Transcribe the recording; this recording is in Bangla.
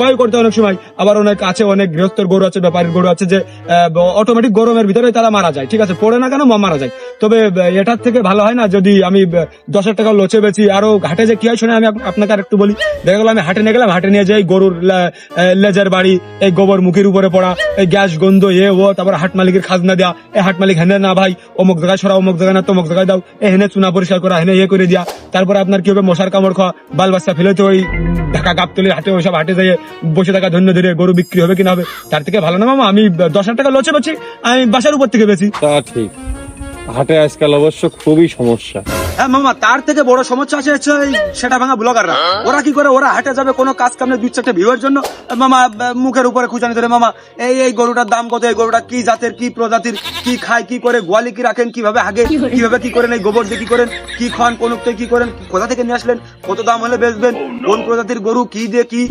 ভয় করতে অনেক সময়। আবার অনেক আছে, অনেক গৃহস্থর গরু আছে, ব্যাপারীর গরু আছে যে অটোমেটিক গরমের ভিতরে তারা মারা যায়, ঠিক আছে, পড়ে না কেন মারা যায়। তবে এটার থেকে ভালো হয় না যদি আমি 10,000 টাকা লচে বেচি। আরো ঘাটে যে কি হয় শুনে আমি আপনাকে আর একটু বলি। দেখা গেলো আমি হাটে নিয়ে গেলাম, হাটে নিয়ে যাই গরুর লেজের বাড়ি, এই গোবর মুখের উপরে পড়া, এই গ্যাস গন্ধ ও, তারপর হাট মালিকের খাজনা দেয়া, এই হাট মালিক হেনে না ভাই অমুক জায়গায় সরা, অমুক জায়গায় না তমুক জায়গায় দাও, হেনে চুনা পরিষ্কার করা, হেনে করে দিয়া। তারপরে আপনার কি হবে, মশার কামড় খাওয়া, বাল বাচ্চা ফেলেতে ওই ঢাকা গাবতলি হাটে, ওইসব হাটে যাই বসে থাকা ধন্য ধরে গরু বিক্রি হবে কিনা হবে। তার থেকে ভালো না মামা আমি 10,000 টাকা লচে বেচি, আমি বাসার উপর থেকে বেচি। তা ঠিক, হাটে আজকাল অবশ্য খুবই সমস্যা। হ্যাঁ মামা, তার থেকে বড় সমস্যা আছে হচ্ছে ওই সেটা ভাঙা ব্লগাররা। ওরা কি করে, ওরা হাটে যাবে কোনো কাজ কামে 2-4টা ভিউয়ের জন্য, মামা মুখের উপরে খুঁজানি ধরে, মামা এই গরুটার দাম কত, এই গরুটা কি জাতের, কি প্রজাতির, কি খায়, কি করে, গোয়ালি কি রাখেন, কিভাবে আগে, কিভাবে কি করেন, এই গোবর দিয়ে কি করেন, কি খান, কোন কি করেন, কোথা থেকে নিয়ে আসলেন, কত দাম হলে বেচবেন, কোন প্রজাতির গরু, কি দিয়ে কি।